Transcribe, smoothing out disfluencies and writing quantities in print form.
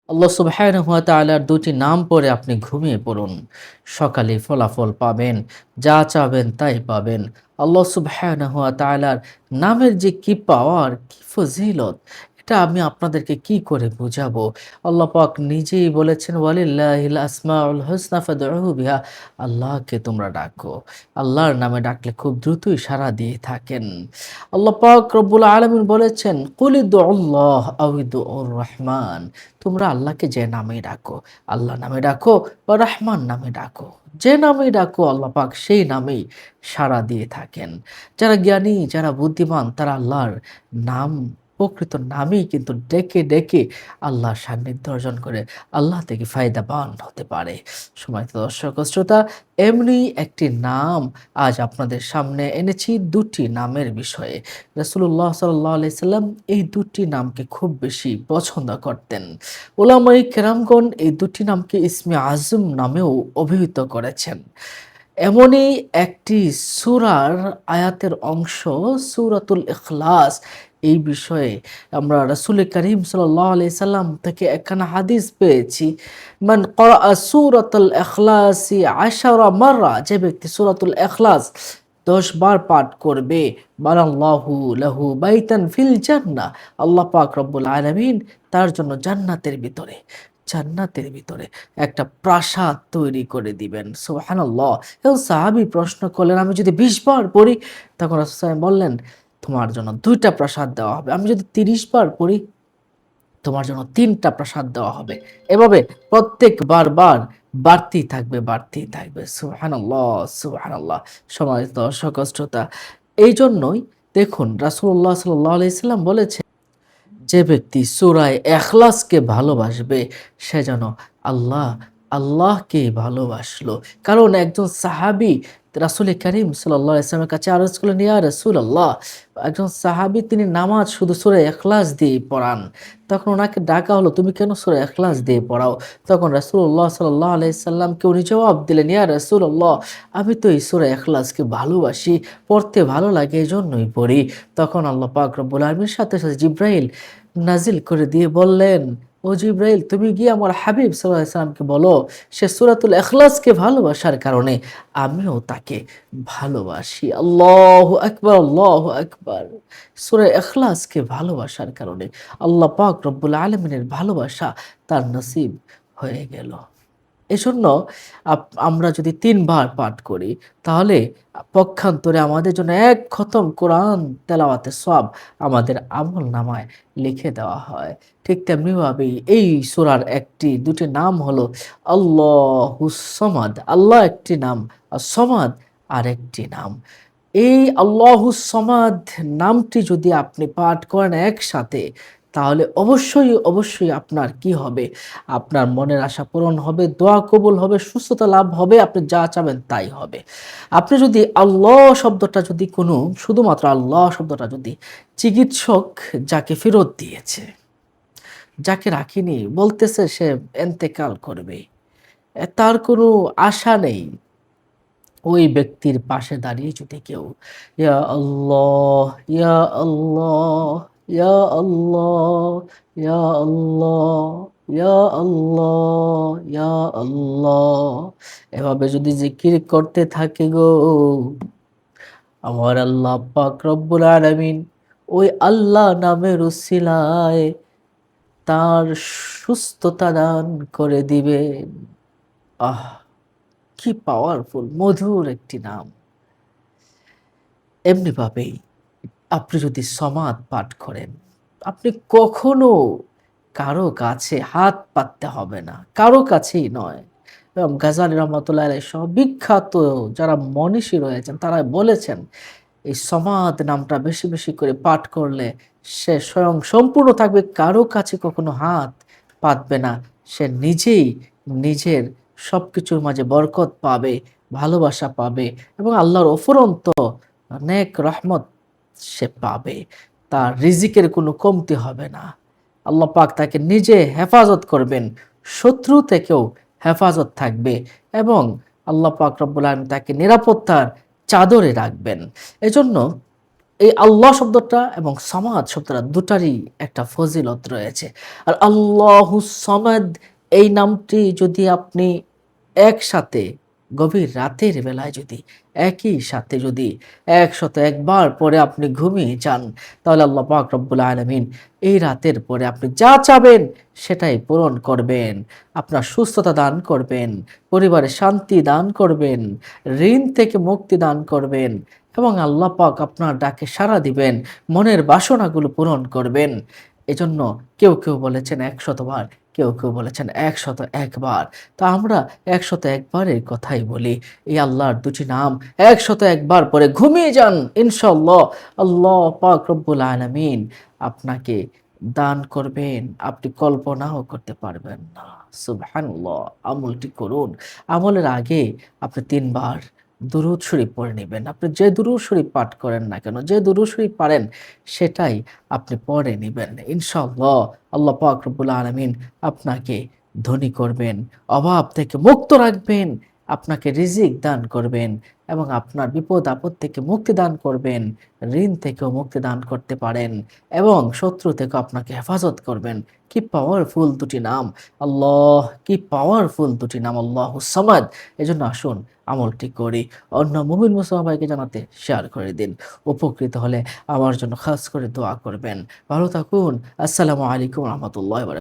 আল্লাহ সুবহানাহু ওয়া তাআলার দুটি নাম পড়ে আপনি ঘুমিয়ে পড়ুন। সকালে ফলাফল পাবেন, যা চাবেন তাই পাবেন। আল্লাহ সুবহানাহু ওয়া তাআলার নামের যে কি পাওয়ার, কি ফজিলত, এটা আমি আপনাদেরকে কি করে বুঝাবো? আল্লাহ পাক নিজেই বলেছেন, ওয়ালিল্লাহিল আসমাউল হুসনা ফাদউহু বিহা। আল্লাহকে তোমরা ডাকো। আল্লাহর নামে ডাকলে খুব দ্রুতই সাড়া দিয়ে থাকেন। আল্লাহ পাক রব্বুল আলামিন বলেছেন, কুলিদুল্লাহ আও ইদউর রহমান। তোমরা আল্লাহকে যে নামে ডাকো, আল্লাহ নামে ডাকো বা রহমান নামে ডাকো, যে নামেই ডাকো আল্লাহ পাক সেই নামেই সাড়া দিয়ে থাকেন। যারা জ্ঞানী, যারা বুদ্ধিমান, তারা আল্লাহর নাম, প্রকৃত নামেই কিন্তু ডেকে ডেকে আল্লাহর সান্নিধ্য অর্জন করে আল্লাহ থেকে ফায়দাবান হতে পারে। সম্মানিত দর্শক ও শ্রোতা, এমনি একটি নাম আজ আপনাদের সামনে এনেছি দুটি নামের বিষয়ে। রাসূলুল্লাহ সাল্লাল্লাহু আলাইহি সাল্লাম এই দুটি নামকে খুব বেশি পছন্দ করতেন। উলামায়ে কেরামগণ এই দুটি নামকে ইসমে আজম নামেও অভিহিত করেছেন। এমনই একটি সূরার আয়াতের অংশ, সূরাতুল ইখলাস। এই বিষয়ে আমরা রাসূল করিম সাল্লাল্লাহু আলাইহি সাল্লাম থেকে একখানা হাদিস পেয়েছি। মান ক্বারাআ সূরাতুল ইখলাসি ১০ মাররা, যে ব্যক্তি সূরাতুল ইখলাস ১০ বার পাঠ করবে, বানাল্লাহু লাহু বাইতান ফিল জান্নাহ, আল্লাহ পাক রব্বুল আলামিন তার জন্য জান্নাতের ভিতরে একটা প্রাসাদ তৈরি করে দিবেন। সুবহানাল্লাহ। এবং সাহাবী প্রশ্ন করলেন, আমি যদি ২০ বার পড়ি? তখন রাসূল সাল্লাল্লাহু আলাইহি ওয়াসাল্লাম বললেন, তোমার জন্য ২ টা প্রাসাদ দেওয়া হবে। আমি যদি ৩০ বার পড়ি? তোমার জন্য ৩ টা প্রাসাদ দেওয়া হবে। এভাবে প্রত্যেক বার বাড়তেই থাকবে। সুবহানাল্লাহ, সুবহানাল্লাহ। সম্মানিত দর্শক ও শ্রোতা, এইজন্যই দেখুন রাসূলুল্লাহ সাল্লাল্লাহু আলাইহি সাল্লাম বলেছেন, যে ব্যক্তি সূরায়ে ইখলাসকে ভালোবাসবে সে যেন আল্লাহ আল্লাহকে ভালোবাসলো। কারণ একজন সাহাবী রাসূল করিম সাল্লাল্লাহু আলাইহি ওয়াসাল্লামের কাছে আরজ করলেন, ইয়া রাসূলাল্লাহ, একজন সাহাবী তিনি নামাজ শুধু সূরা ইখলাস দিয়েই পড়ান। তখন ওনাকে ডাকা হলো, তুমি কেন সূরা ইখলাস দিয়ে পড়াও? তখন রাসূলুল্লাহ সাল্লাল্লাহু আলাইহি সাল্লামকে উনি জবাব দিলেন, ইয়া রাসূলুল্লাহ, আমি তো এই সূরা ইখলাসকে ভালোবাসি, পড়তে ভালো লাগে এজন্যই পড়ি। তখন আল্লাহ পাক রব্বুল আলামিনের সাথে জিব্রাইল নাজিল করে দিয়ে বললেন, ও জিব্রাইল, তুমি গিয়ে আমার হাবিব সাল্লাল্লাহু আলাইহি সাল্লামকে বলো, সে সূরাতুল ইখলাসকে ভালোবাসার কারণে আমিও তাকে ভালোবাসি। আল্লাহু আকবার, আল্লাহু আকবার। সূরা ইখলাসকে ভালোবাসার কারণে আল্লাহ পাক রব্বুল আলামিনের ভালোবাসা তার নসিব হয়ে গেল। এজন্য আমরা যদি ৩ বার পাঠ করি, তাহলে পক্ষান্তরে আমাদের জন্য ১ খতম কোরআন তেলাওয়াতের সওয়াব আমাদের আমলনামায় লিখে দেওয়া হয়। ঠিক তেমনিভাবেই এই সূরার ২টি নাম হলো আল্লাহুস সমাদ। আল্লাহ একটি নাম, আর সমাদ আরেকটি নাম। এই আল্লাহুস সমাদ নামটি যদি আপনি পাঠ করেন একসাথে, তাহলে অবশ্যই আপনার কি হবে? আপনার মনের আশা পূরণ হবে, দোয়া কবুল হবে, সুস্থতা লাভ হবে, আপনি যা চাবেন তাই হবে। আপনি যদি আল্লাহ শব্দটা যদি কোনো, শুধুমাত্র আল্লাহ শব্দটা যদি চিকিৎসক যাকে ফেরত দিয়েছে, যাকে রাখেনি, বলতেছে সে ইন্তেকাল করবে, তার কোনো আশা নেই, ওই ব্যক্তির পাশে দাঁড়িয়ে যদি কেউ ইয়া আল্লাহ, ইয়া আল্লাহ, ইয়া আল্লাহ, ইয়া আল্লাহ, ইয়া আল্লাহ, ইয়া আল্লাহ, এভাবে যদি জিকির করতে থাকে গো, আমার আল্লাহ পাক রব্বুল আলামিন ওই আল্লাহ নামের উসিলায় তার সুস্থতা দান করে দিবেন। আহ, কি পাওয়ারফুল, মধুর একটি নাম। এমনিভাবেই আপনি যদি সমাদ পাঠ করেন, আপনি কখনো কারো কাছে হাত পাততে হবে না, কারো কাছেই নয়। এবং গাজালি রহমতুল্লাহ আলাইহি সহ বিখ্যাত যারা মনীষী রয়েছেন তারা বলেছেন, এই সমাদ নামটা বেশি বেশি করে পাঠ করলে সে স্বয়ং সম্পূর্ণ থাকবে, কারো কাছে কখনো হাত পাতবে না। সে নিজেই নিজের সবকিছুর মাঝে বরকত পাবে, ভালোবাসা পাবে এবং আল্লাহর অফুরন্ত নেক রহমত সে পাবে। তার রিজিকের কোনো কমতি হবে না। আল্লাহ পাক তাকে নিজে হেফাজত করবেন, শত্রু থেকেও হেফাজত থাকবে এবং আল্লাহ পাক রব্বুল আলামিন তাকে নিরাপত্তার চাদরে রাখবেন। এজন্য এই আল্লাহ শব্দটা এবং সমাদ শব্দটা দুটারই একটা ফজিলত রয়েছে। আর আল্লাহু সমাদ এই নামটি যদি আপনি একসাথে গভীর রাতের বেলায় যদি একই সাথে যদি ১০১ বার পরে আপনি ঘুমিয়ে যান, তাহলে আল্লাহ পাক রব্বুল আলামিন এই রাতের পরে আপনি যা চাবেন সেটাই পূরণ করবেন। আপনার সুস্থতা দান করবেন, পরিবারে শান্তি দান করবেন, ঋণ থেকে মুক্তি দান করবেন এবং আল্লাহ পাক আপনার ডাকে সাড়া দিবেন, মনের বাসনাগুলো পূরণ করবেন। এজন্য কেউ বলেছেন ১০০ বার, কেউ বলেছেন ১০১ বার। তো আমরা ১০১ বারের কথাই বলি। এই আল্লাহর দুটি নাম ১০১ বার পরে ঘুমিয়ে যান। ইনশাআল্লাহ আল্লাহ পাক রব্বুল আলামিন আপনাকে দান করবেন, আপনি কল্পনাও করতে পারবেন না। সুবহানাল্লাহ। আমলটি করুন। আমলের আগে আপনি ৩ বার দুরূদ শরীফ পড়ে নিবেন। আপনি যে দুরূদ শরীফ পাঠ করেন না কেন, যে দুরূদ শরীফ পারেন সেটাই আপনি পড়ে নিবেন। ইনশাআল্লাহ আল্লাহ পাক রব্বুল আলামিন আপনাকে ধনী করবেন, অভাব থেকে মুক্ত রাখবেন, আপনাকে রিজিক দান করবেন এবং আপনার বিপদ আপদ থেকে মুক্তি দান করবেন, ঋণ থেকেও মুক্তি দান করতে পারেন এবং শত্রু থেকে আপনাকে হেফাজত করবেন। কি পাওয়ারফুল দুটি নাম! আল্লাহ, কি পাওয়ারফুল দুটি নাম আল্লাহুস সামাদ। এজন্য আসুন আমলটি করি। অন্য মুমিন মুসলমান ভাইকে জানাতে শেয়ার করে দিন। উপকৃত হলে আমার জন্য খাস করে দোয়া করবেন। ভালো থাকুন। আসসালামু আলাইকুম ওয়া রাহমাতুল্লাহি ওয়া বারাকাতুহু।